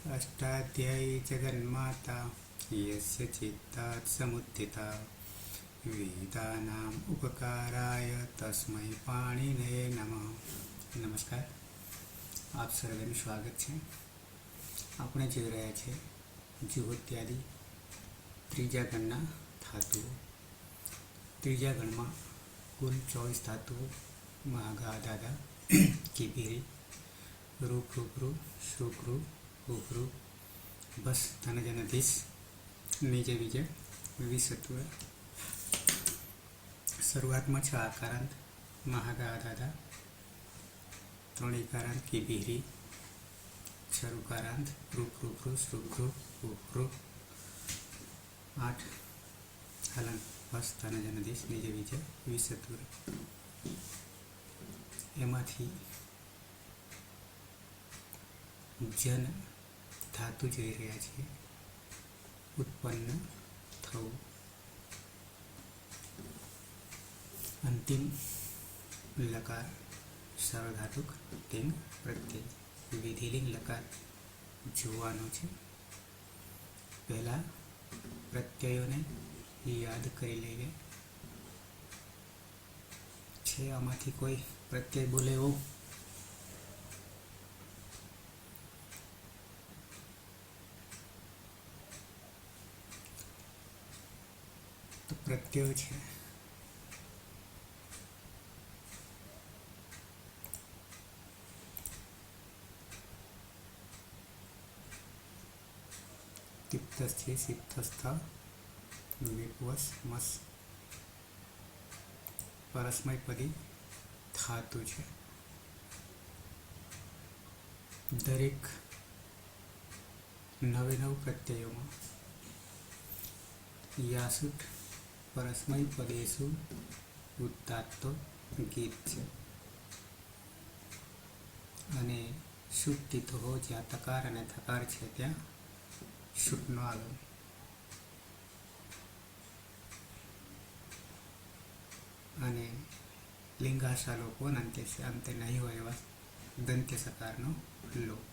अष्टाध्यायी जगन्माता यस्य चित्तात् समुत्थिता वेदानाम् उपकाराय तस्मै पाणिनये नमः। नमस्कार, आप सर्वेનું સ્વાગત છે। આપણે જોઈ રહ્યા છે જુહોત્યાદિ ત્રીજા ગણના ધાતુઓ। ત્રીજા ગણમાં કુલ 24 ધાતુઓ મહાગા દાદા કિબીરી રૂ ફ્રૂ શુક્રુ ઉભ્રુ બસ ધનજનધીશ નીચે બીજે વિસત્વ। શરૂઆતમાં 6 આકારાંત મહાગા દાદા, 3 એકારાંત કિબીરી, 6 રુકારાંત રૂ ફ્રૂ શુક્રુ ઉભ્રુ, 8 હલન બસ ધનજનધીશ નીચે બીજે વિસત્વ। એમાંથી જન ધાતુ જોઈ રહ્યા છીએ ઉત્પન્ન થવું। અંતિમ લકાર સાર્વધાતુક લિંગ પ્રત્યય વિધિલિંગ લકાર જોવાનો છે। પહેલા પ્રત્યયોને યાદ કરી લઈએ। છે આમાંથી કોઈ પ્રત્યય બોલે એવો? તો પ્રત્યય છે તિપ્તસ્થે સિદ્ધસ્થ વિપવસ મસ પરસ્મયપદી ધાતુ છે। દરેક 9 પ્રત્યયોમાં યાસુટ પરસ્મય પદેશુ ઉદાત્તો ગીત છે અને શુદ્ધિત હો જ્યાં તકાર અને થકાર છે ત્યાં શુટનો આગમ। અને લિંગાશા લોકો અંતે અંતે નહીં હોય એવા દંત્ય સકારનો લોપ।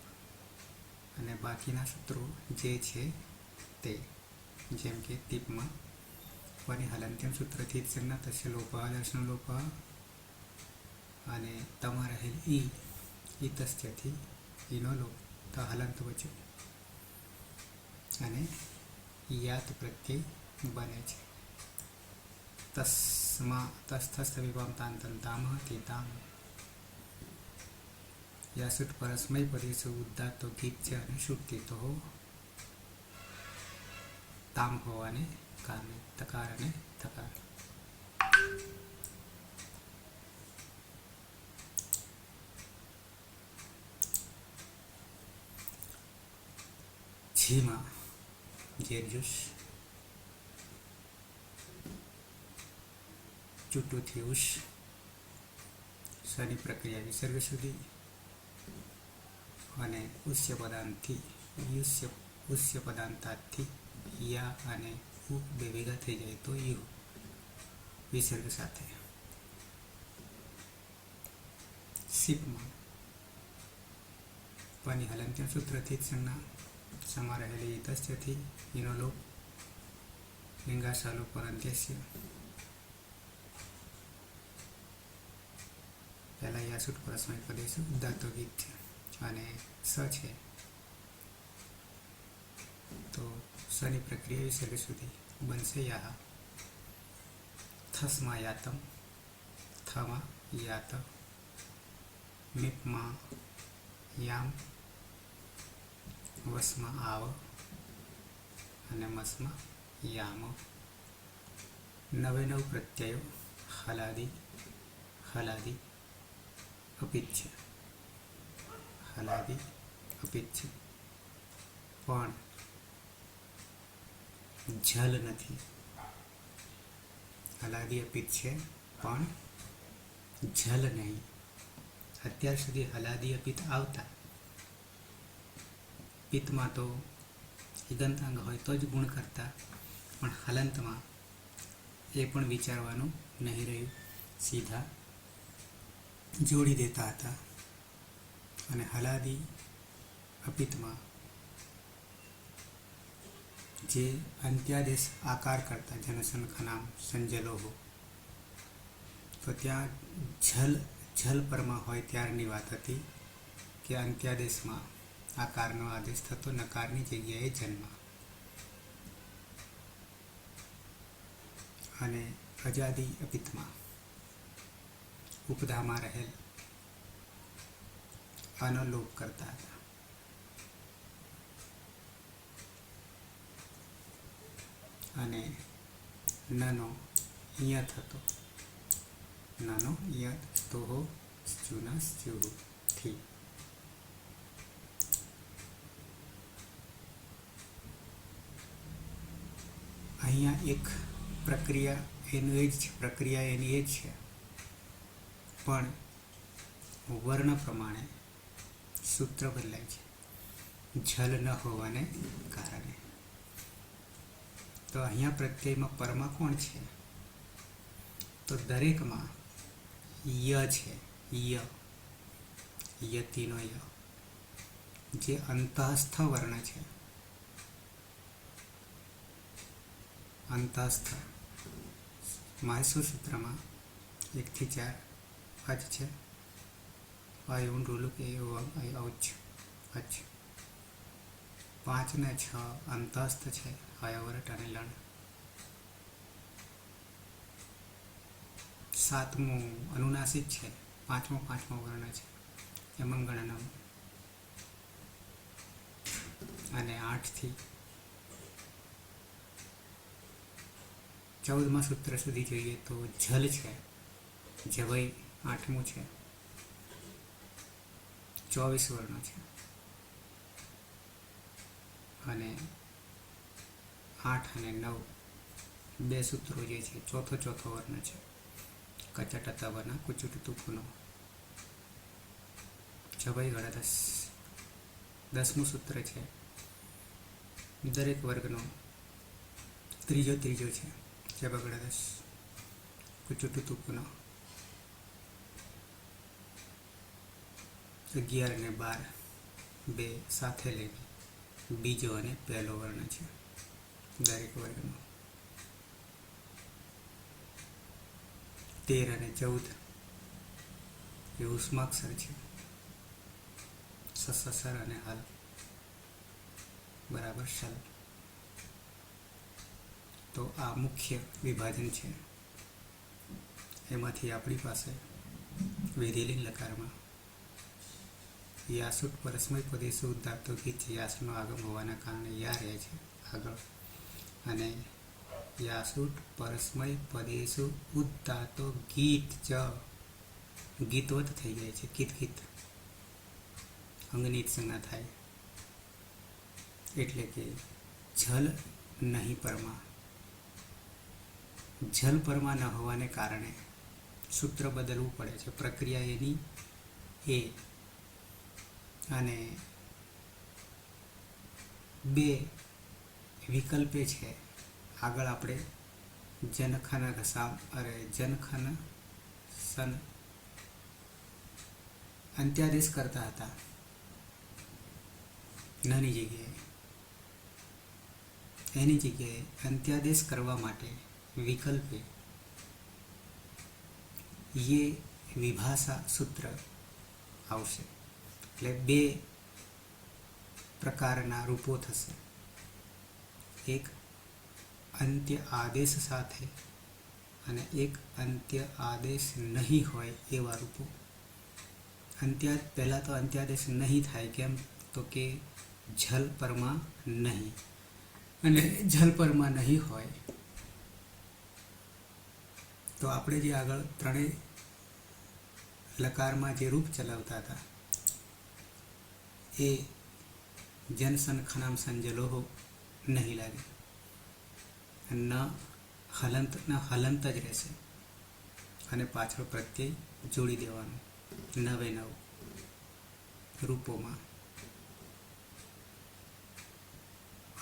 અને બાકીના સૂત્રો જે છે તે જેમ કે ટીપમાં વની હલંત્યમ સૂત્રથી જ સંજ્ઞા તસ્ય લોપ દર્શન લોપ અને તમા રહેલ ઈ તસ્યથી ઈનો લોપ તો હલંત વચ્ચે અને યાત પ્રત્યય બને છે। તસ્મા તસ્થસ્થ વિભામ તાંતન તામ તે તામ યાસુટ પરસ્મય પદેશુ ઉદાત્તો ગીત છે અને શુદ્ધિત હો તામ હોવાને કારણે તકાર અને થકાર। ઝીમાં જેરજુસ ચૂટુથી ઉશ સની પ્રક્રિયા વિસર્ગ સુધી અને ઉસ્ય પદાંતથી ઉસ્ય પદાંતાથી યા અને ઉ બે ભેગા થઈ જાય તો યુ વિસર્ગ સાથે। સીપમાં પાની હલંત્યમ સૂત્રથી જ સંજ્ઞા સમા રહેલી તસ્યથી ઈનો લોપ લિંગાશા લોપ અંત્યસ્ય। પહેલા યાસુટ પરસ્મય પદેશુ ઉદાત્તો ગીત છે અને સ છે તો સની પ્રક્રિયા વિસર્ગ સુધી બનશે યા। થસમાં યાતમ, થમાં યાત, મીપમાં યામ, વસમાં આવ અને મસમાં યામ। 9 પ્રત્યયો હલાદી હલાદી અપિત છે, હલાદી અપિત છે પણ જલ નથી। હલાદી અપિત છે પણ જલ નહીં। અત્યાર સુધી હલાદી અપિત આવતા પિત્તમાં તો હિગંતાંગ હોય તો જ ગુણ કરતા, પણ હલંતમાં એ પણ વિચારવાનું નહીં રહ્યું, સીધા જોડી દેતા હતા અને હલાદી અપિતમાં જે અંત્યાદેશ આકાર કરતા જનસનખનામ સંજલોહો, તો ત્યાં ઝલ પરમાં હોય ત્યારની વાત હતી કે અંત્યાદેશમાં આકારનો આદેશ થતો, નકારની જગ્યાએ જન્મ. અને અજાદી અપિતમાં ઉપધામાં રહેલ આનો લોપ કરતા હતા. અને નનો ય થતો, નનો ય સ્તોહો સ્ચુના સ્ચુહુ થી. અહીંયા એક પ્રક્રિયા એની એ જ છે, પણ વર્ણ પ્રમાણે સૂત્ર બદલાય છે ઝલ ન હોવાને કારણે. તો અહીંયા પ્રત્યયમાં પરમાં કોણ છે? તો દરેકમાં ય છે, યતિનો ય, જે અંતઃસ્થ વર્ણ છે. અંતઃસ્થ માયસૂર સૂત્રમાં 1 થી 4 અચ છે. વાયુન રૂલુક એ ઔચ અચ. 5 ને 6 અંતઃસ્થ છે, હયવરટ અને લણ. 7મું અનુનાસિક છે, 5મો વર્ણ છે, યમંગણનમ. અને 8 થી 14મા સૂત્ર સુધી જોઈએ તો ઝલ છે, જવય 8મું છે, 24 વર્ણો છે. અને 8 અને 9 બે સૂત્રો જે છે, ચોથો વર્ણ છે, કચટતવના કુચુટ તુકુનો. જવય ગળદસ 10મું સૂત્ર છે, દરેક વર્ગનો ત્રીજો છે, જબગળદસ કુચુટ તુકુનો. 11 અને 12 બે સાથે લઈને બીજો અને પહેલો વર્ણ છે દરેક વર્ગનો. 13 અને 14 એ ઉષ્માક્ષર છે, સસસર અને હલ બરાબર શલ. તો આ મુખ્ય વિભાજન છે. એમાંથી આપણી પાસે વિધિલિંગ લકારમાં યાસુટ પરસ્મય પદેશુ ઉદ્ધાતો ગીત, યાસનો આગમ હોવાના કારણે યા રહે છે આગળ. અને યાસુટ પરસ્મય પદેશુ ઉદ્ધાતો ગીત ચ ગીતવત થઈ જાય છે, ગીત અંગનીત સંજ્ઞા થાય. એટલે કે ઝલ નહીં પરમાં, ઝલ પરમાં ન હોવાને કારણે સૂત્ર બદલવું પડે છે. પ્રક્રિયા એની એ. અને બે વિકલ્પે છે. આગળ આપણે જનખન સન અંત્યાદેશ કરતા હતા નાની જગ્યાએ. એની જગ્યાએ અંત્યાદેશ કરવા માટે વિકલ્પે યે વિભાષા સૂત્ર આવશે. એટલે બે પ્રકારના રૂપો થશે. એક અંત્ય આદેશ સાથે અને એક અંત્ય આદેશ નહીં હોય એવા રૂપો. પહેલાં તો અંત્યાદેશ નહીં થાય. કેમ? તો કે ઝલ પરમાં નહીં, અને ઝલ પરમાં નહીં હોય તો આપણે જે આગળ ત્રણેય લકારમાં જે રૂપ ચલાવતા હતા એ જનસન ખનામ સંજલોહો નહીં લાગે. ન હલંત જ રહેશે અને પાછળ પ્રત્યય જોડી દેવાનું 9 રૂપોમાં.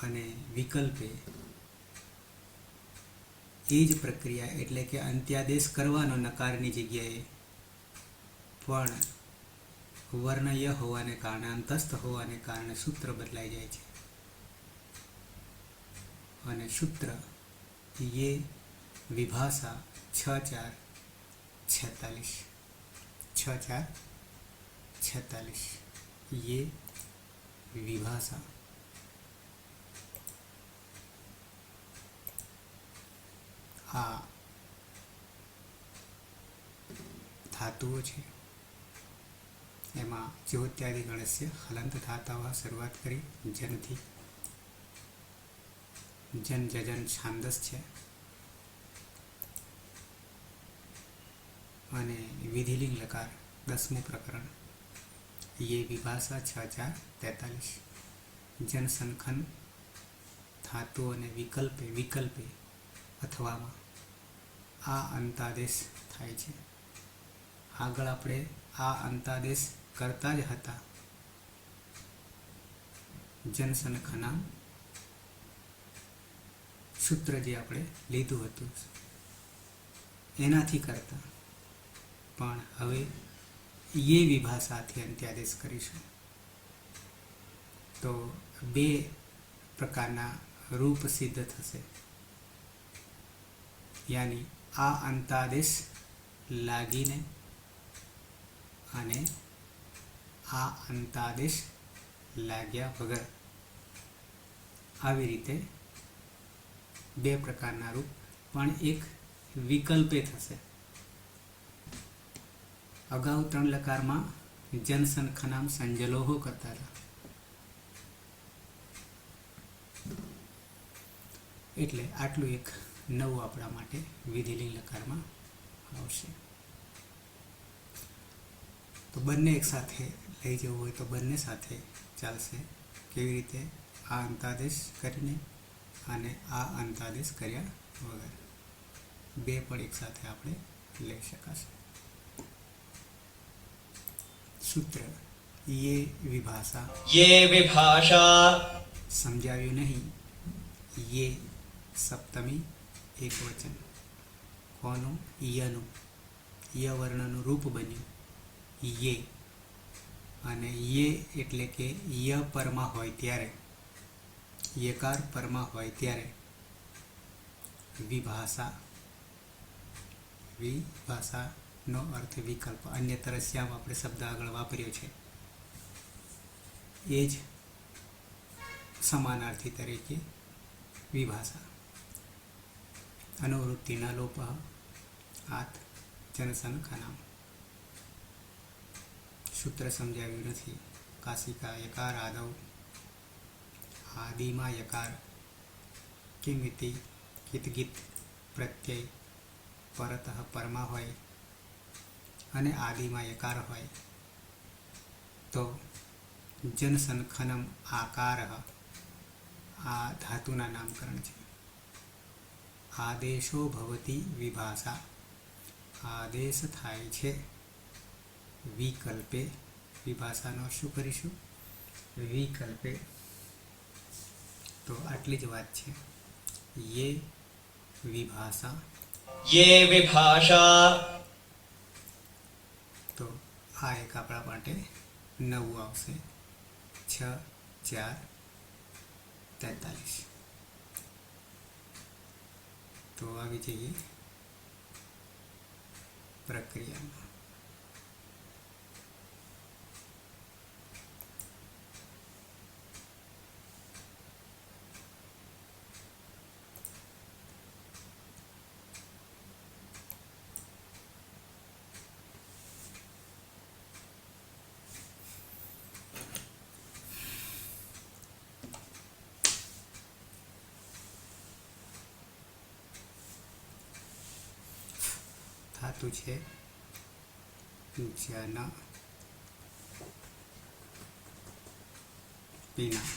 અને વિકલ્પે એ જ પ્રક્રિયા એટલે કે અંત્યાદેશ કરવાનો નકારની જગ્યાએ પણ વર્ણય હોવાને કારણે, અંતસ્થ હોવાને કારણે સૂત્ર બદલાઈ જાય છે. અને સૂત્ર ये विभाषा 6-4-46 6-4-46 ये विभाषा आ धातुओं है एमां ज्योत्यादि गणस्य हलंत धाता शुरुआत करी जन थी जन जजन छांदस है અને વિધિલિંગ લકાર 10મું પ્રકરણ ये विभाषा 6-4-43 जन संखन धातु અને વિકલ્પે અથવામાં આ અંતાદેશ થાય છે. આગળ આપણે આ અંતાદેશ કરતા જ હતા જનસંખના સૂત્ર જે આપણે લીધું હતું એનાથી કરતા, પણ હવે ये વિભાષાથી અંત્યાદેશ કરીશું તો બે પ્રકારના રૂપ સિદ્ધ થશે. યાની આ અંતાદેશ લાગીને અને આ અંતાદેશ લાગ્યા વગર, આવી રીતે બે પ્રકારના રૂપ, પણ એક વિકલ્પે થશે. અગાઉ 3 લકારમાં જનસંખનામ સંજલોહો કરતા હતા, એટલે આટલું એક નવું આપણા માટે વિધિલિંગ લકારમાં આવશે. તો બંને એક સાથે લઈ જવું હોય તો બંને સાથે ચાલશે. કેવી રીતે? આ અંતાદેશ કરીને અને આ અંતાદેશ કર્યા વગર, બે પણ એક સાથે આપણે લઈ શકાશે. सूत्र ये विभाषा समझाव्યું नहीं. ये सप्तमी एक वचन કોનું? યનું. ય વર્ણનું રૂપ બન્યું ये, અને ये એટલે કે ય પરમાં હોય ત્યારે, યકાર પરમાં હોય ત્યારે વિભાષા નો અર્થ વિકલ્પ. અન્યત્ર શ્યામ આપણે શબ્દ આગળ વાપર્યો છે એ જ સમાનાર્થી તરીકે વિભાષા. અનુવૃત્તિના લોપ આત જનસંખનામ. સૂત્ર સમજાવ્યું નથી. કાશિકા યકાર આદવ આદિમાં યકાર કિમિતિ કિતગીત પ્રત્યય પરતઃ પરમાં હોય અને આદિમાં યકાર હોય તો જનસંખનમ આકાર આ ધાતુના નામકરણ છે. આદેશો ભવતી વિભાષા, આદેશ થાય છે વિકલ્પે. વિભાષાનો શું કરીશું? વિકલ્પે. તો આટલી જ વાત છે. ये विभाषा તો આ એક આપણા માટે નવું આવશે 6-4-43. તો આવી જઈએ પ્રક્રિયામાં. ધાતુ છે જન પીના.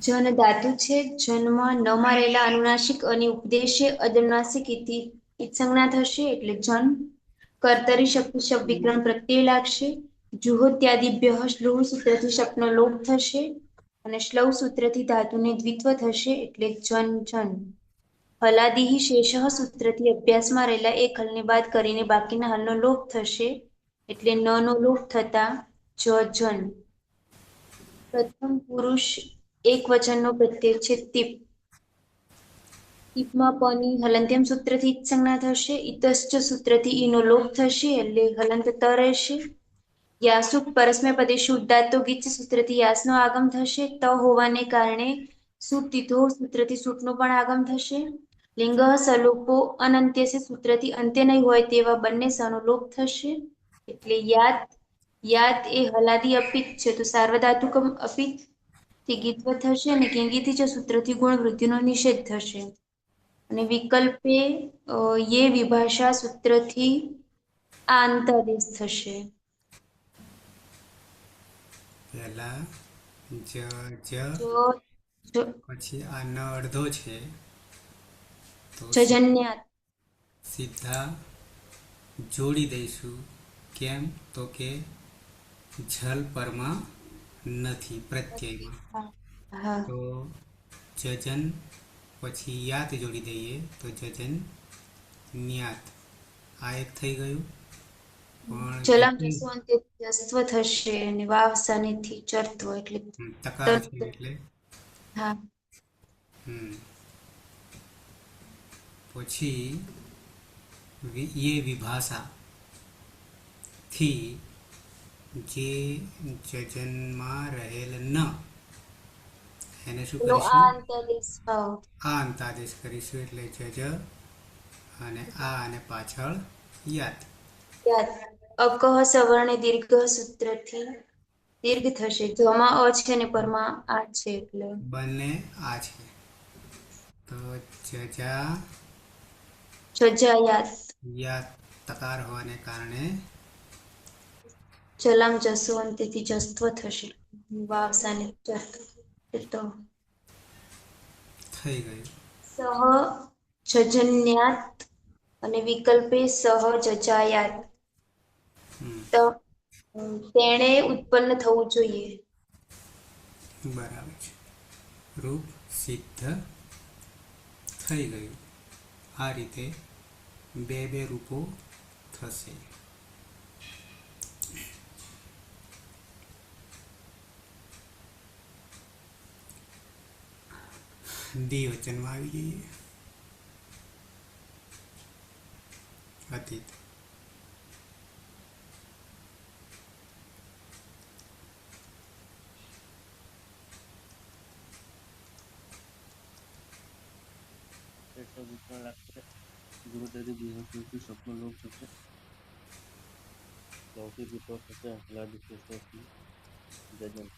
જન ધાતુ છે. જન્મમાં ન મારેલા અનુનાસિક અને ઉપદેશે અનુનાસિક સંજ્ઞા થશે એટલે જન. કર્તરી શબ્દ વિગ્રહ પ્રત્યય લાગશે. જુહોત્યાદિભ્ય શ્લુહ સૂત્રથી શબ્દનો લોપ થશે અને શ્લવ સૂત્રથી ધાતુને દ્વિત્વ થશે એટલે જન જન. હલાદિહી શેષ સૂત્રથી અભ્યાસમાં રહેલા એક હલને બાદ કરીને બાકીના હલનો લોપ થશે એટલે ન નો લોપ થતા જ જન. પ્રથમ પુરુષ એક વચનનો પ્રત્યય છે તીપ. ટીપમાં પની હલંત્યમ સૂત્રથી ઈત સંજ્ઞા થશે. ઈતશ્ચ સૂત્રથી ઈનો લોપ થશે એટલે હલંત ત રહેશે. યાસુક પરસ્મય પદે શુદ્ધાતો ગીચ સૂત્રથી યાસનો આગમ થશે. ત હોવાને કારણે સુટ તીથો સૂત્રથી સૂટનો પણ આગમ થશે. લિંગ સલોપો અનંત્યસે સૂત્રથી અંત્ય નહીં હોય તેવા બંને સનો લોપ થશે. એટલે યાદ યાદ એ હલાદી અપિત છે તો સાર્વધાતુકમ અપિત થી ગીત્વ થશે અને કિંગીથી જ સૂત્રથી ગુણ વૃદ્ધિનો નિષેધ થશે. અને વિકલ્પે યે વિભાષા સૂત્રથી આ અંતાદેશ થશે. પહેલા જ જો પછી આ ન અડધો છે તો જજન્યાત સીધા જોડી દઈશું. કેમ તો કે ઝલ પરમાં નથી પ્રત્યયમાં. હા હા તો જજન પછી યાત જોડી દઈએ તો જજન ન્યાત. આ એક થઈ ગયું. ચલામ પણ જસવંત જસ્વ થશે અને વાવ સાનેથી ચરતો એટલે તકાર તરત. છે એટલે હા હમ પછી યે વિભાષા થી જે જજનમાં રહેલ ન એને શું પેલો કરીશું? આ અંતાદેશ આ અંતાદેશ કરીશું એટલે જજ અને આ અને પાછળ યાદ. યાદ અકહ સવર્ણ દીર્ઘ સૂત્રથી દીર્ઘ થશે. જમાં અ છે ને પરમાં આ છે એટલે બંને આ છે તો જજા જજાયાત યાદ તકાર હોવાને કારણે ચલામ જસવંતથી જસ્વ થશે. વાવ સાને ચરતો થઈ ગયું. સહ જજન્યાત અને વિકલ્પે સહ જજાયાત. હમ તો તેણે ઉત્પન્ન થવું જોઈએ. બરાબર છે. રૂપ સિદ્ધ થઈ ગયું. આ રીતે બે બે રૂપો થશે. દ્વિવચનમાં આવી જઈએ. અતીત વિકરણ લાગશે. ગુરુદાદી વિભક્તિ સ્વપ્ન લોપ થશે. લૌકિક વિપર થશે. હલાદી શ્રેષ્ઠથી જજન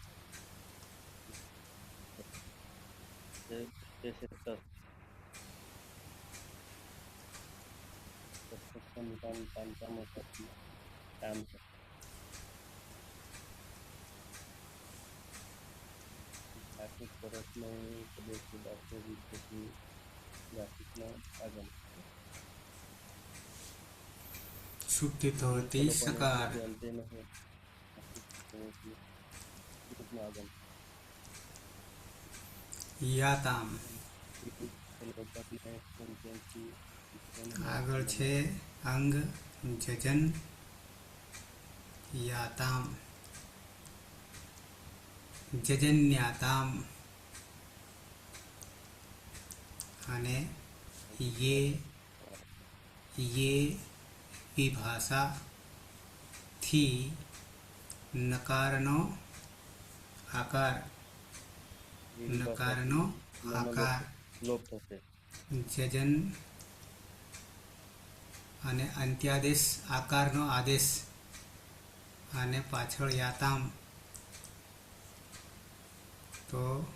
તે તસ કામ છે. આર્થિક પરસ્મય પ્રદેશ દાખલ વિકૃતિ ગ્રાફિકના આગમ સુક્તિ થતી સકાર અંતે નહીં આગમ યાતામ. આગળ છે અંગ જજન યાતામ જજન્યાતામ અને યે વિભાષા થી નકારનો આકાર લોપ થશે. જજન અને અંત્યાદેશ આકારનો આદેશ અને પાછળ યાતામ તો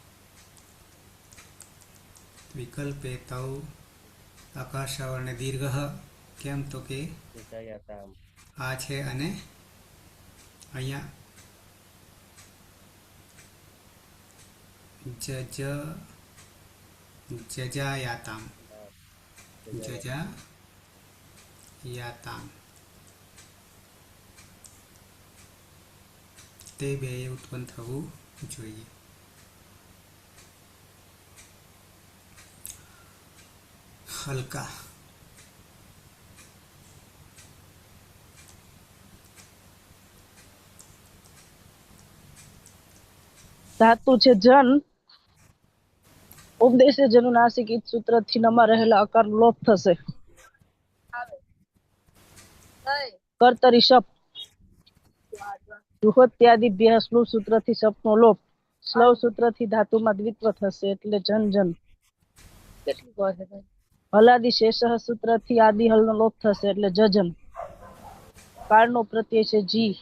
વિકલ્પે તૌ આકાશવર્ણ દીર્ઘ. કેમ તો કે આ છે અને અહીંયા જજાયાતામ જજાયાતામ તે બે ઉત્પન્ન થવું જોઈએ. હલકા ધાતુ છે જન, ઉપદેશે જનુનાસિક ઈત સૂત્રથી નમાં રહેલા અકાર લોપ થશે. કર્તરી શપ, જુહોત્યાદિભ્ય સ્લુવ સૂત્રથી શપનો લોપ. સ્લવ સૂત્રથી ધાતુમાં દ્વિત્વ થશે એટલે જન જન. હલાદિ શેષ સૂત્રથી આદિ હલનો લોપ થશે એટલે જજન. કાળનો પ્રત્યય છે જી.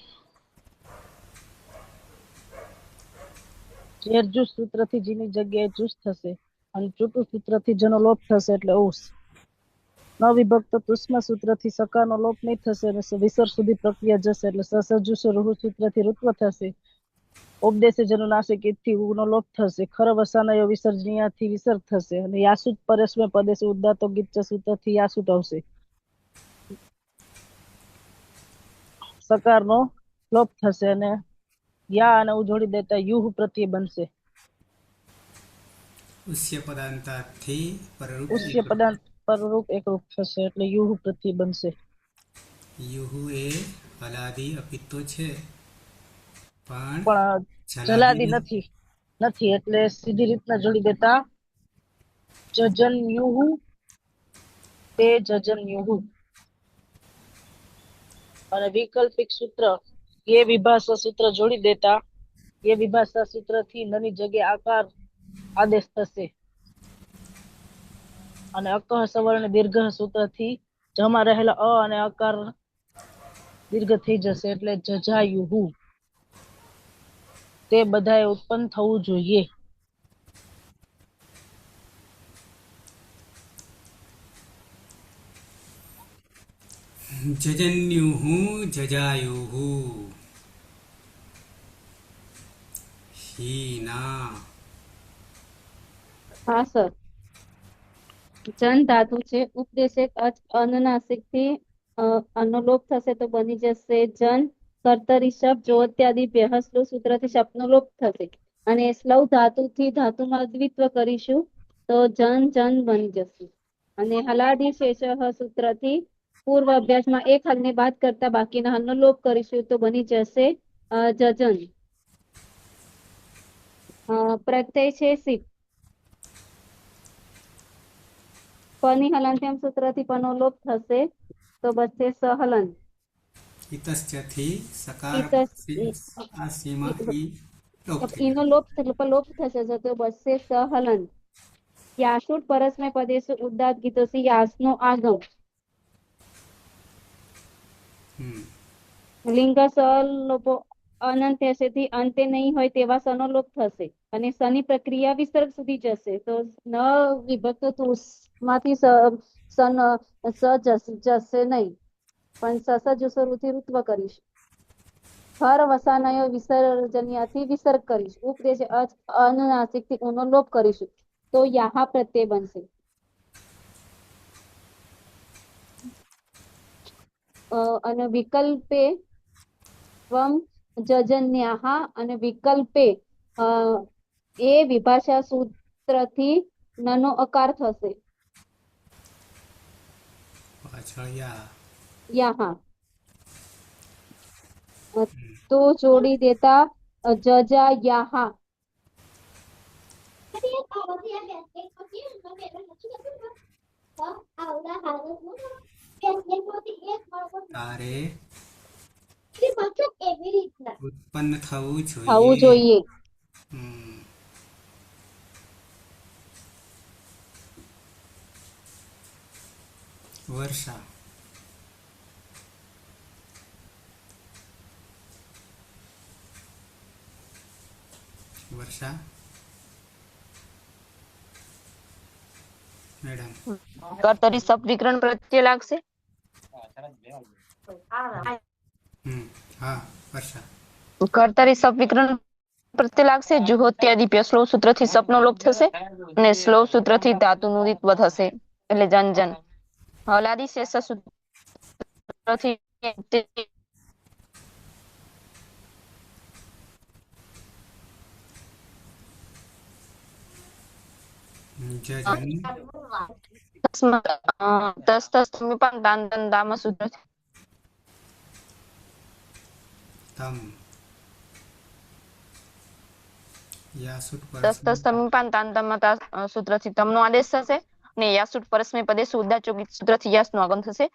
ઝેરજુ સૂત્રથી જીની જગ્યાએ જુસ થશે અને ચૂટુ સૂત્રથી જનો લોપ થશે એટલે ઉસ. ન વિભક્ત તુષ્મ સૂત્રથી સકારનો લોપ નહીં થશે અને વિસર્ગ સુધી પ્રક્રિયા જશે એટલે સસજુસ રૂહ સૂત્રથી ઋત્વ થશે. ઉપદેશે જનુનાસિક ઈતથી ઉનો લોપ થશે. ખર વસાનયો વિસર્જનીયાથી વિસર્ગ થશે અને યાસુટ પરેશમે પદેશે ઉદ્દાતો ગીચ સૂત્રથી યાસુટ આવશે. સકારનો લોપ થશે અને યા અને ઉ જોડી દેતા યુહ પ્રત્યય બનશે. ઉસ્ય પદાંતાથી પરરૂપ ઉસ્ય પદાર્થ પરરૂપ એકરૂપ થશે એટલે યુહ પ્રત્યય બનશે. યુહુ એ હલાદી અપિત્તો છે પણ પણ જલાદી નથી એટલે સીધી રીતના જોડી દેતા જજન યુહુ તે જજન યુહુ. અને વૈકલ્પિક સૂત્ર એ વિભાષા સૂત્ર જોડી દેતા એ વિભાષા સૂત્રથી નની જગ્યાએ આકાર આદેશ થશે અને અકહ સવર્ણ દીર્ઘ સૂત્રથી જમાં રહેલા અ અને અકાર દીર્ઘ થઈ જશે એટલે જજાયુહુ. તે બધાએ ઉત્પન્ન થવું જોઈએ. જજન્યુહુ જજાયુહુ હીના. હા સર. જન ધાતુ છે ઉપદેશક અનુનાસિક થી અનુલોપ થશે તો બની જશે જન. કર્તરી શબ્દ જોત્યાદિ બેહસ્લો સૂત્રથી શબ્દનો લોપ થશે અને સ્લવ ધાતુથી ધાતુમાં દ્વિત્વ કરીશું તો જન જન બની જશે. અને હલાદી શેષ સૂત્રથી પૂર્વ અભ્યાસમાં એક હલને બાદ કરતા બાકીના હલનો લોપ કરીશું તો બની જશે જજન. પ્રત્યય છે સિપ. પની હલંત્યમ સૂત્રથી પનો લોપ થશે તો બચશે સહલન. ઇતશ્ચથી સકાર આ સીમા ઈ લોપ થઈ ઈનો લોપ થશે તો બચશે સહલન. યાસુટ પરસ્મય પદેશ ઉદાત ગીતોથી યાસનો આગમ. લિંગ સલોપો અનંત થી અંતે નહીં હોય તેવા સનો લોપ થશે અને સની પ્રક્રિયા વિસર્ગ સુધી જશે તો ન વિભક્ત માંથી સન સ જશે નહીં પણ સસ જુસરુથી ઋત્વ કરીશ. હર વસાનયો વિસર્જન્યાથી વિસર્ગ કરીશ. ઉપદેશ અનુનાસિક થી ઉનો લોપ કરીશું તો યાહા પ્રત્યય બનશે. અને વિકલ્પે ત્વમ જજન્યાહા અને વિકલ્પે એ વિભાષા સૂત્રથી નનો અકાર થશે પાછળ યા. યાહા. તો જોડી દેતા જજા યાહા. તારે એવી રીતના ઉત્પન્ન થવું થવું જોઈએ. જોઈએ. વર્ષા. વર્ષા મેડમ. કર્તરી સપ વિકરણ પ્રત્યય લાગશે. હા વર્ષા. કર્તરી સપ વિકરણ પ્રત્યય લાગશે. જુહોત્યાદિ સ્લોવ સૂત્રથી સપનો લોપ થશે અને સ્લોવ સૂત્રથી ધાતુનું દ્વિત્વ થશે એટલે જન જન. હલાદી શેષ સૂત્રથી જજન તસ તસ પણ દાન દન દામ સૂત્ર તમ યાસુટ તસ તસ પરસ્મૈ તમીપાન તાન તમતા સૂત્રથી તમનો આદેશ થશે અને યાસુટ પરસ્મય પદેશુ ઉદ્દા ચોગિત સૂત્રથી યાસનો આગમ થશે.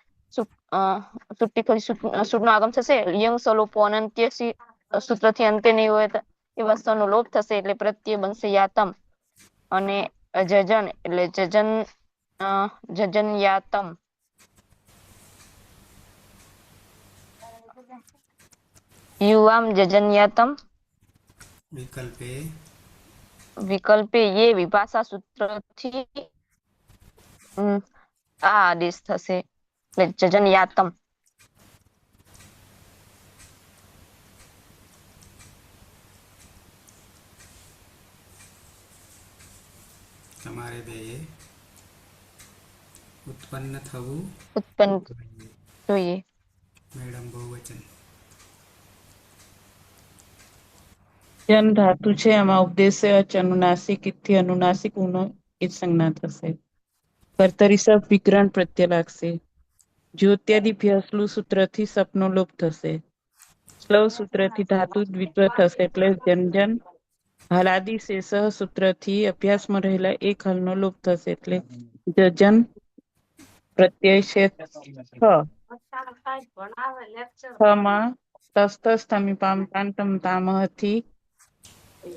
સુટ્ટી ફરી સૂટનો આગમ થશે. યંગ સલોપો અનંત્યસી સૂત્રથી અંતે નહીં હોય એવા સ્તનો લોપ થશે એટલે પ્રત્યય બનશે યાતમ અને જજન એટલે જજન યાતમ. યુવામ જજન્યાતમ વિકલ્પે વિકલ્પે યે વિભાષા સૂત્રથી આ આદેશ થશે એટલે જજન્યાતમ. તમારે બેએ ઉત્પન્ન થવું ઉત્પન્ન જોઈએ. જોઈએ. મેડમ બહુવચન. જન ધાતુ છે એમાં ઉપદેશ્ય અચ અનુનાસિક ઇથી અનુનાસિક ઉનો એ સંજ્ઞા થશે. કર્તરી સપ વિગ્રહણ પ્રત્યય લાગશે. જ્યોત્યાદિ ભ્યસલું સૂત્રથી સપનો લોપ થશે. સ્લવ સૂત્રથી ધાતુ દ્વિત્વ થશે એટલે જનજન. હલાદી શેષ સૂત્રથી અભ્યાસમાં રહેલા એક હલનો લોપ થશે એટલે જજન. પ્રત્યય છે માં તસ્તસ તમીપામ તાંતમ તામહથી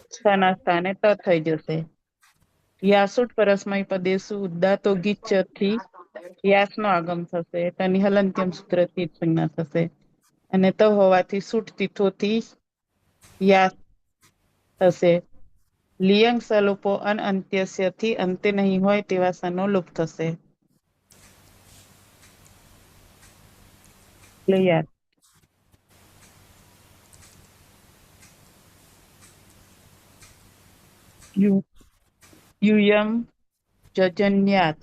સ્થાના સ્થાને ત થઈ જશે. યાસુટ પરસ્મય પદેશુ ઉદ્દાતો ગીચથી યાસનો આગમ થશે. તની હલંત્યમ સૂત્રથી સંજ્ઞા થશે અને ત હોવાથી સૂટ તીથોથી યાસ થશે. લિયંગ સલોપો અન અંત્યસ્યથી અંતે નહીં હોય તેવા સનો લોપ થશે. એટલે યાદ યુયમ જજન્યાત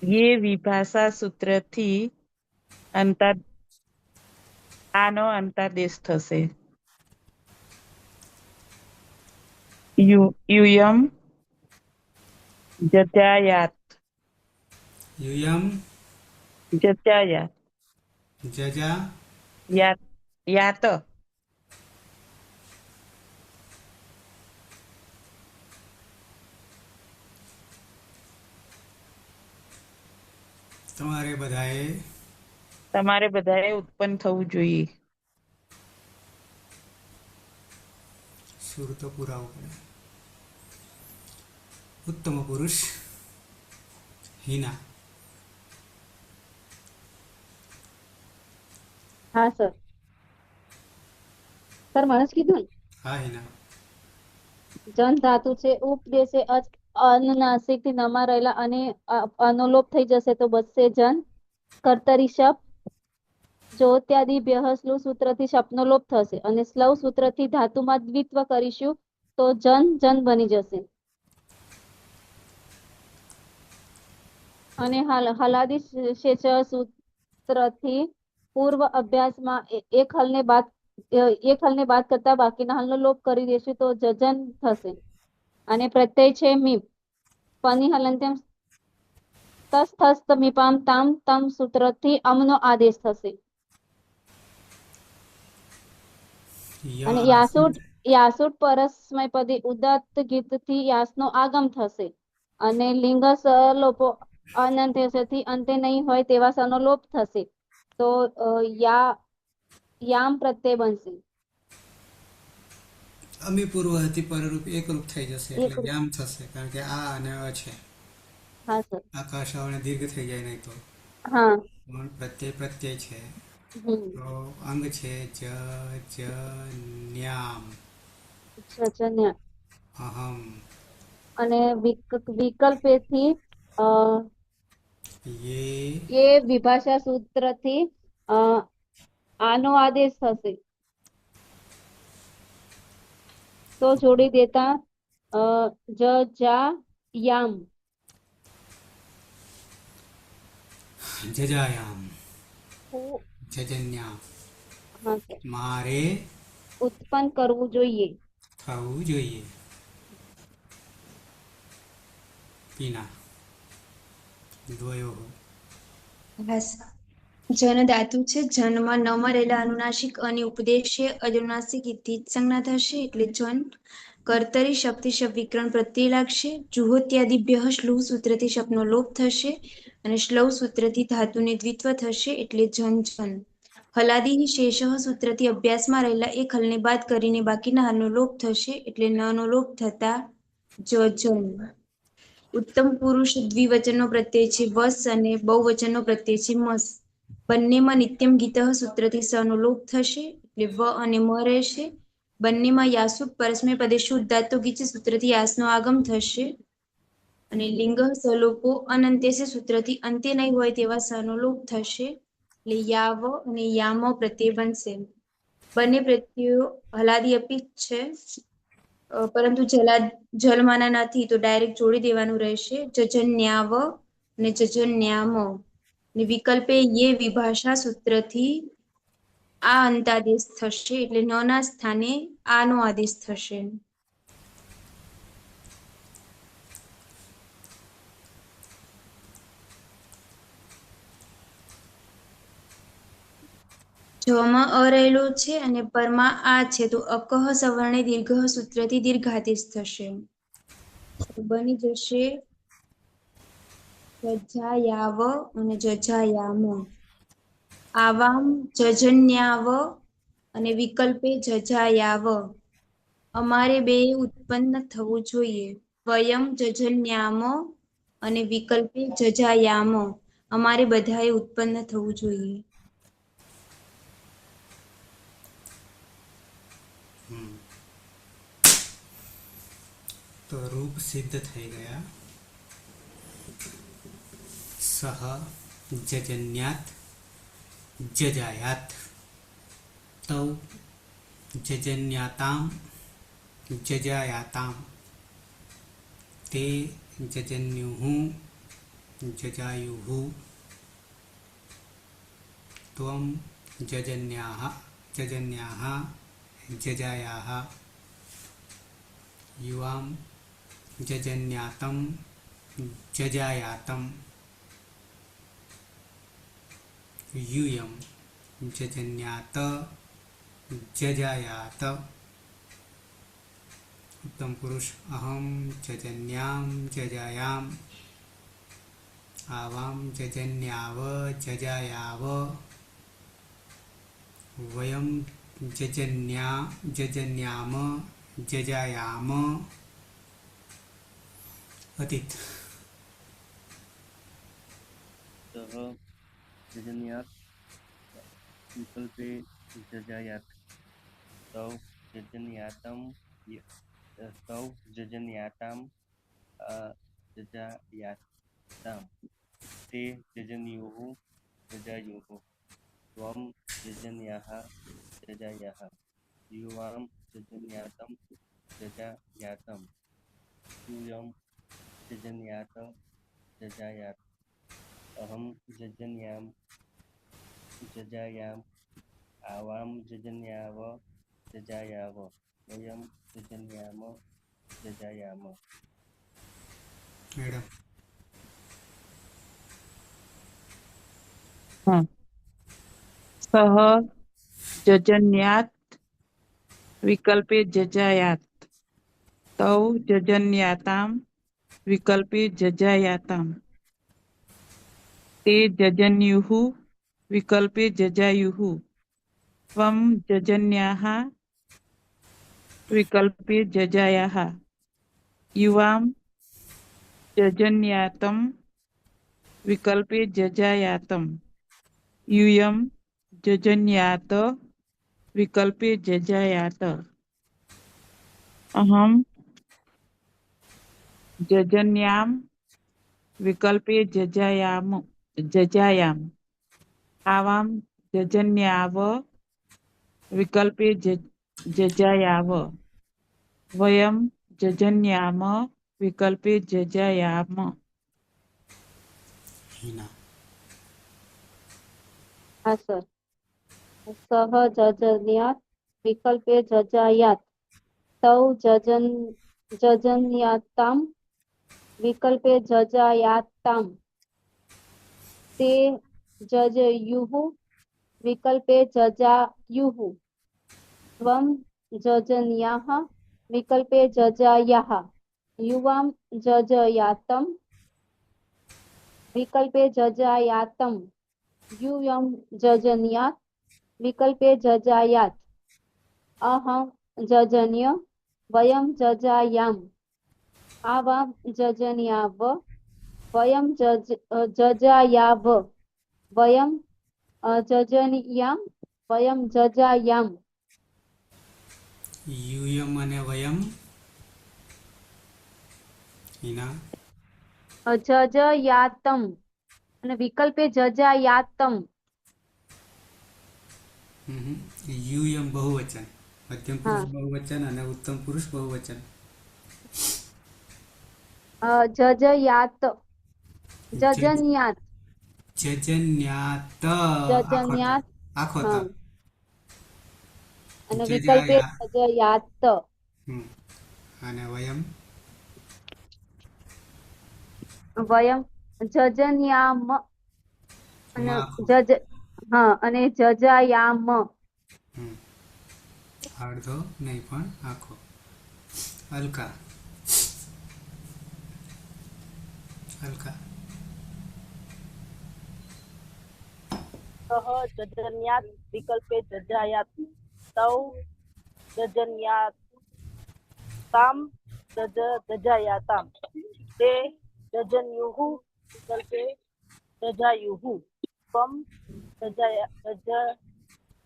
ये विभाषा सूत्रથી આનો અંતર્દેશ થશે. યુયમ જજાયાત યુયમ જજાયાત જજા યાત યાત તમારે બધાએ ઉત્પન્ન થવું જોઈએ. સુર તો પુરાવું પડે. ઉત્તમ પુરુષ હિના. હા સર. સર મને જ કીધું ને હા હિના. જન ધાતુ છે ઉપદેશે અચ અનુનાસિક થી નમા રહેલા અને અનુલોપ થઈ જશે તો બચશે જન. કર્તરી શપ જ્યોત્યાદિ ભ્યહસ્લુ સૂત્રથી શપનો લોપ થશે અને સ્લવ સૂત્રથી ધાતુમાં દ્વિત્વ કરીશું તો જન જન બની જશે. અને હલાદી શેષ સૂત્રથી પૂર્વ અભ્યાસમાં એક હલને બાદ કરતા બાકીના હલનો લોપ કરી દેશું તો જજન થશે. અને પ્રત્યય છે મીપ પની હલંત્યમ તસ થસ મીપામ તામ તમ સૂત્રથી અમનો આદેશ થશે. અને યાસુટ પરસ્મય પદે ઉદાત્ત ગીતથી યાસનો આગમ થશે અને લિંગ સલોપો અનંત્યથી અંતે નહીં હોય તેવા સનો લોપ થશે તો યામ પ્રત્યય બનશે. અમી પૂર્વ હતી પરરૂપ એકરૂપ થઈ જશે એટલે યામ થશે કારણ કે આ અને અ છે. હા સર. આકાશ અને દીર્ઘ થઈ જાય નહીં તો હા. પણ પ્રત્યય છે તો અંગ છે જ ન્યામ અહમ. અને વિકલ્પેથી એ વિભાષા સૂત્રથી આનો આદેશ થશે તો જોડી દેતા જ જા યામ જજાયામ જજન્યામ. હા સર. મારે ઉત્પન્ન કરવું જોઈએ. થવું જોઈએ. પીના દ્વયો. બસ જન ધાતુ છે. જન્મ ન મરેલા અનુનાસિક અને ઉપદેશ્ય અનુનાસિક ઇતિ સંજ્ઞા થશે એટલે જન. કર્તરી શક્તિ શબ્દ વિકરણ પ્રત્યય લાગશે. જુહોત્યાદિભ્ય શ્લુહ સૂત્રથી શબ્દનો લોપ થશે અને શ્લવ સૂત્રથી ધાતુને દ્વિત્વ થશે એટલે જન જન. હલાદી શેષ સૂત્રથી અભ્યાસમાં રહેલા એક હલને બાદ કરીને બાકીના હલનો લોપ થશે એટલે ન નો લોપ થતા જન. ઉત્તમ પુરુષ દ્વિવચનનો પ્રત્યય છે વસ અને બહુવચનનો પ્રત્યય છે મસ. બંનેમાં નિત્યમ ગીત સૂત્રથી સ નો લોપ થશે એટલે વ અને મ રહેશે. બંનેમાં યાસુ પરસ્મય પદે શુદ્ધાતો ગીચ સૂત્રથી યાસનો આગમ થશે અને લિંગ સલોપો અનંત્ય સૂત્રથી અંત્ય નહીં હોય તેવા સનો લોપ થશે એટલે યાવ અને યામ પ્રત્યય બનશે. બંને પ્રત્યયો હલાદી અપીત છે પરંતુ જલમાના નથી તો ડાયરેક્ટ જોડી દેવાનું રહેશે. જજન્યાવ અને જજન્યામ. વિકલ્પે યે વિભાષા સૂત્રથી આ અંતાદેશ થશે એટલે ન ના સ્થાને આ નો આદેશ થશે. જમાં અ રહેલો છે અને પરમાં આ છે તો અકહ સવર્ણે દીર્ઘ સૂત્રથી દીર્ઘાદેશ થશે. બની જશે જજાયાવ અને જજાયામ. આવામ જજન્યાવ અને વિકલ્પે જજાયાવ. અમારે બે ઉત્પન્ન થવું જોઈએ. વયમ જજન્યામ અને વિકલ્પે જજાયામ. અમારે બધાએ ઉત્પન્ન થવું જોઈએ. તો રૂપ સિદ્ધ થઈ ગયા. સહ જજન્યાત જજાયાત. તૌ જજન્યાતામ જજાયાતામ. તે જજન્યુઃ જજાયુઃ. ત્વમ જજન્યાહ જજાયાહ. યુવામ જજન્યાતમ જજાયાતમ. यूयं जजन्यात जजायात. उत्तम पुरुष अहम जजन्याम जजायाम. आवाम जजन्याव जजायाव. वयम जजन्याम जजायाम. अतीत. सः जजन्यात् विकल्पे जजायात्. तौ जजन्यातं तौ जजन्यातां जजायातां. ते जजन्युः जजायुः. त्वं जजन्याः जजायाः. युवां जजन्यातं जजायातं. यूयं जजन्यात जजायात्. अहं जजन्याम जजायाम. आवाम जजन्याव जजायाव. वयम जजन्याम जजायाम. मैडम हाँ। सः जजन्यात् विकल्पे जजायात्. तौ जजन्यातां विकल्पे जजायातां. ते जजन्युः विकल्पे जजायुः. त्वं जजन्याः विकल्पे जजायाः. युवां जजन्यातं विकल्पे जजायातं. यूयं जजन्यात विकल्पे जजायात. अहं जजन्याम विकल्पे जजायाम. आवाम जजन्याव विकल्पे जजायाव. वयम जजन्याम विकल्पे जजायाम. हिना. हाँ सर. सह जजन्यात् विकल्पे जजायात्. तौ जजन्यातां विकल्पे जजायातां. ते जजयुः विकल्पे जजायुः त्वं जजन्याः विकल्पे जजायाः युवां जजयातं विकल्पे जजायातं यूयं जजन्यात् विकल्पे जजायात् अहं जजन्य वयं जजायाम आवां जजन्याव वयं जजायाव वयं जजनीयाम वयं जजायाम યુયમ અને વયમ હિના जजयातम અને વિકલ્પે જજાયાતમ યુયમ બહુવચન, મધ્યમ પુરુષ હા. બહુવચન અને ઉત્તમ પુરુષ બહુવચન. જજયાત જજન્યાત જજન્યાત જજન્યાત આખો ત હા અને વિકલ્પે જજાયા જજયાત અને વયમ વયમ જજન્યામ અને આખો. જજ હા અને જજાયામ અડધો નહીં પણ આખો. હલકા હલકા સહ જજન્યાત વિકલ્પે જજાયાત તૌ જજન્યાતામ જજાયાતામ તે જજન્યુઃ વિકલ્પે જજાયુઃ ત્વં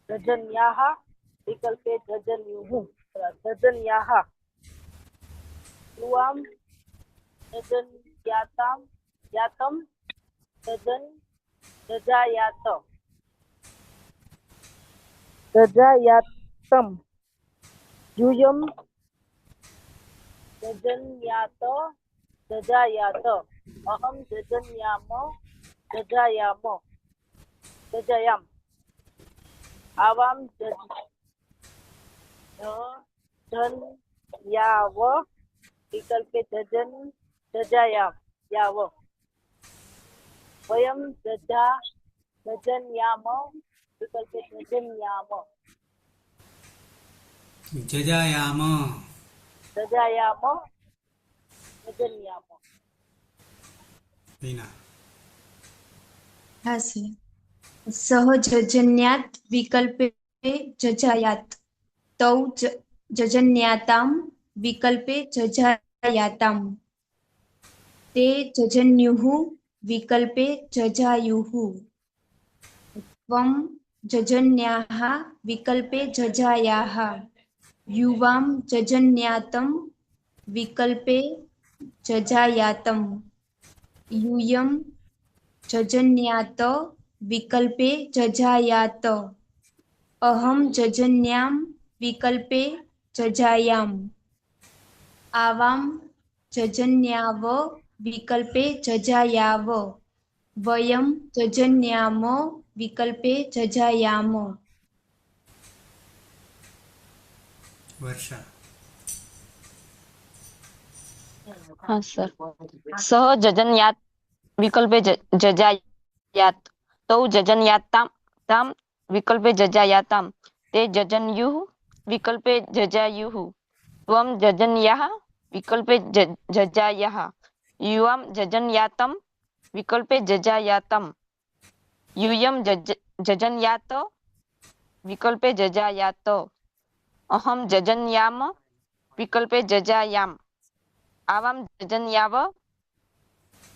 જજન્યાः વિકલ્પે જજન્યુઃ જજન્યાः યુવાં જજન્યાતામ યાતમ જજાયાત जजायातम यूयम जजन्यात जजायात अहम जजन्याम जजायाम जजायाम आवाम जजन्याव विकल्पे जजायाम याव वयम जजन्याम विकल्पे जजन्याम જજાયામ जजायाम जजन्याम હિના હા સર સહજજન્યાત વિકલ્પે જજાયાત તૌ જજન્યાતામ વિકલ્પે જજાયાતામ તે જજન્યુઃ વિકલ્પે જજાયુઃ ત્વં જજન્યાः વિકલ્પે જજાયાः યુવાં જજન્યાતમ વિકલ્પે જજાયાતમ यूयं जजन्यात विकल्पे जजायात अहं जजन्याम विकल्पे जजायाम आवां जजन्याव विकल्पे जजायाव वयं जजन्याम विकल्पे जजायाम વર્ષા हाँ सर सह जजन्यात विकल्पे जजायात तौ जजन्याताम ताम विकल्पे जजायाताम ते जजन्युः विकल्पे जजायुः त्वं जजन्याः विकल्पे जजायाः युवां जजन्यातं विकल्पे जजायातं यूयं जजन्यात विकल्पे जजायात अहं जजन्याम विकल्पे जजायाम आवां जजन्याव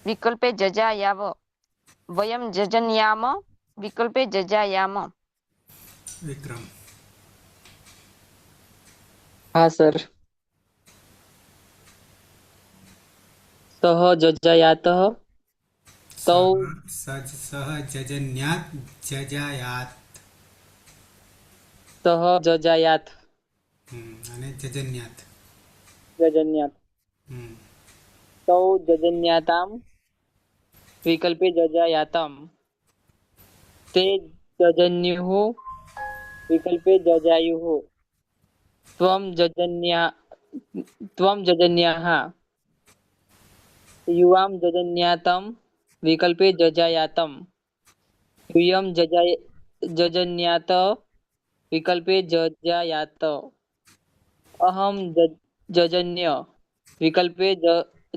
विकल्पे जजायाव वयं जजन्याम विकल्पे जजायाम વિક્રમ हाँ सर सह जजायातः तौ સહ જજન્યાત જજાયાત सह जजायात અને જજન્યાત जजन्यात तौ जजन्याताम विकल्पे जजायातम ते जजन्युः विकल्पे जजायुः त्वं जजन्याः युवां जजन्यातं विकल्पे जजायातम स्वीयं जजन्यात् विकल्पे जजायात अहं जजन्य विकल्पे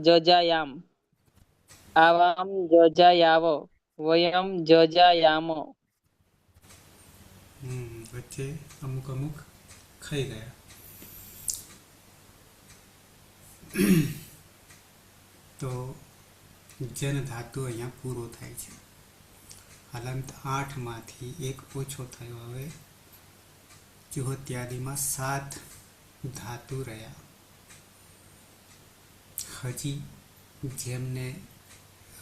जजायाम आवाम जजायाव वयम जजायाम વચ્ચે અમુક અમુક ખાઈ ગયા. તો જન ધાતુ અહીંયા પૂરો થાય છે. હલંત 8માંથી એક ઓછો થયો. હવે જુહોત્યાદિમાં 7 ધાતુ રહ્યા. હજી જેમને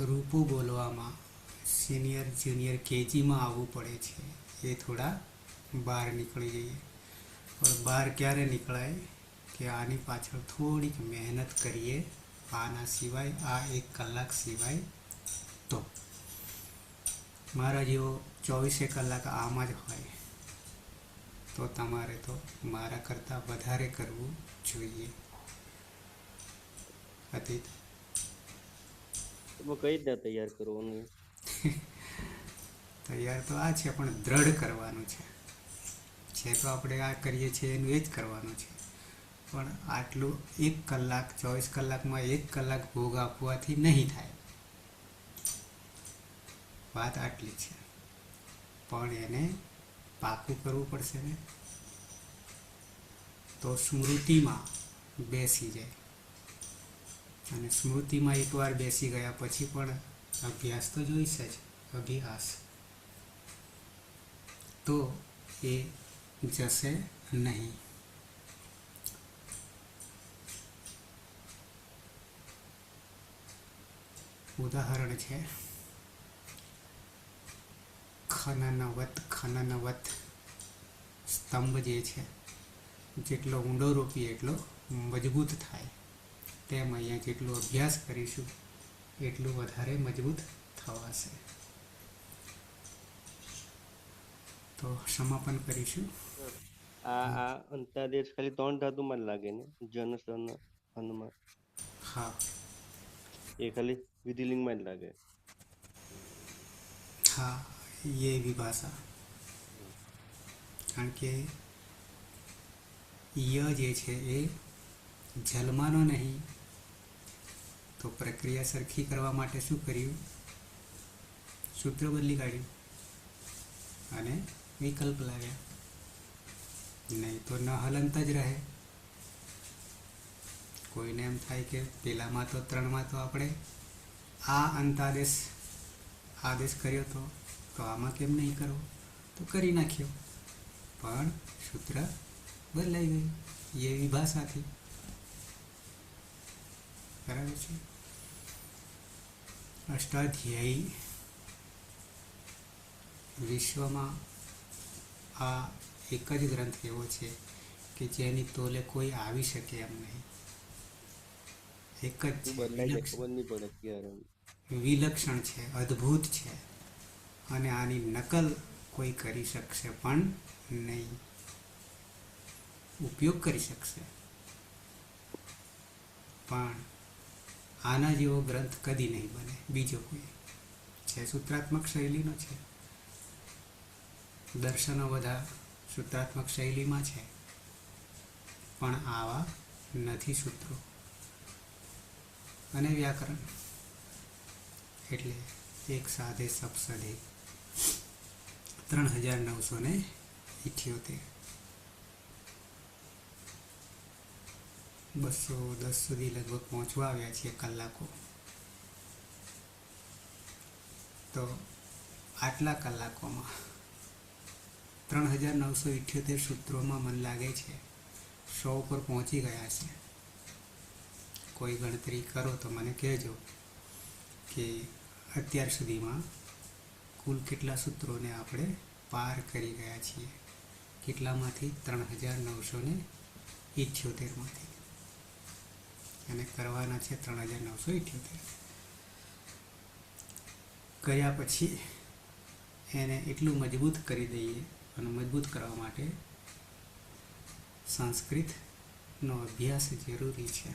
રૂપો બોલવામાં સિનિયર જુનિયર કેજીમાં આવવું પડે છે એ થોડા બહાર નીકળી જઈએ. પણ બહાર ક્યારે નીકળાય કે આની પાછળ થોડીક મહેનત કરીએ. આના સિવાય આ 1 કલાક સિવાય તો મારા જેવો 24 કલાક આમાં જ હોય તો તમારે તો મારા કરતાં વધારે કરવું જોઈએ. અતીત કઈ રીતના તૈયાર કરવાનું? તૈયાર તો આ છે પણ દ્રઢ કરવાનું છે. તો આપણે આ કરીએ છીએ એનું એ જ કરવાનું છે. પણ આટલું 1 કલાક 24 કલાકમાં 1 કલાક ભોગ આપવાથી નહીં થાય. વાત આટલી છે. પણ એને પાકું કરવું પડશે ને તો સ્મૃતિમાં બેસી જાય. અને સ્મૃતિમાં એકવાર બેસી ગયા પછી પણ અભ્યાસ તો જોઈશે જ. અભ્યાસ તો એ જશે નહીં. ઉદાહરણ છે ખનનવત સ્તંભ જે છે જેટલો ઊંડો રોપીએ એટલો મજબૂત થાય. તેમ અહીંયા જેટલો અભ્યાસ કરીશું એટલું વધારે મજબૂત થવાશે. તો સમાપન કરીશું. આ અંતાદેશ ખાલી 3 ધાતુમાં જ લાગે ને? જન સન હનુમાન. હા એ ખાલી વિધિલિંગમાં જ લાગે. હા ये વિભાષા. કારણ કે ય જે છે એ જલમાનો નહીં. તો પ્રક્રિયા સરખી કરવા માટે શું કર્યું? સૂત્ર બદલી કાઢ્યું અને વિકલ્પ લાવ્યા. નહીં તો ન હલંત જ રહે. કોઈને એમ થાય કે પેલામાં તો 3માં તો આપણે આ અંતાદેશ આદેશ કર્યો તો આમાં કેમ નહીં કરવો? તો કરી નાખ્યો. પણ સૂત્ર બદલાઈ ગયું એ વિભાષાથી. બરાબર છે. અષ્ટાધ્યાયી વિશ્વમાં આ એક જ ગ્રંથ એવો છે કે જેની તોલે કોઈ આવી શકે એમ નહીં. એક જ બદલાઈ જાય, ખબર નહીં પડે ક્યારે. વિલક્ષણ છે, અદ્ભુત છે. અને આની નકલ કોઈ કરી શકશે પણ નહીં. ઉપયોગ કરી શકશે પણ આના જેવો ગ્રંથ કદી નહીં બને. બીજો કોઈ છે સૂત્રાત્મક શૈલીનો છે. દર્શનો બધા સૂત્રાત્મક શૈલીમાં છે પણ આવા નથી સૂત્રો અને વ્યાકરણ. એટલે એક સાધે સપસદે 3978. 210 સુધી લગભગ પહોંચવા આવ્યા છીએ કલાકો. તો આટલા કલાકોમાં 3978 સૂત્રોમાં મને લાગે છે 100 પર પહોંચી ગયા છે. કોઈ ગણતરી કરો તો મને કહેજો કે અત્યાર સુધીમાં કુલ કેટલા સૂત્રોને આપણે પાર કરી ગયા છીએ. કેટલામાંથી? 3978માંથી. અને કરવાના છે 3978. કર્યા પછી એને એટલું મજબૂત કરી દઈએ. અને મજબૂત કરવા માટે સંસ્કૃતનો અભ્યાસ જરૂરી છે.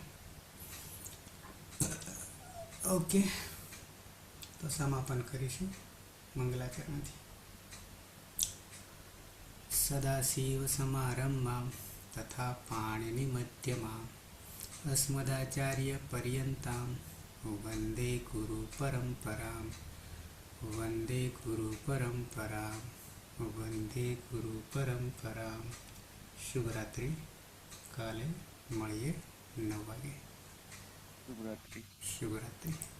ઓકે, તો સમાપન કરીશું મંગલાચરણથી. सदाशिवसमारम्भां तथा पाणिनिमध्यमाम् अस्मदाचार्यपर्यन्तां वन्दे गुरुपरम्परां वन्दे गुरुपरम्परां वन्दे गुरुपरम्परां शुभरात्रि काले મળીએ 9 વાગે શુભરાત્રી. શુભરાત્રિ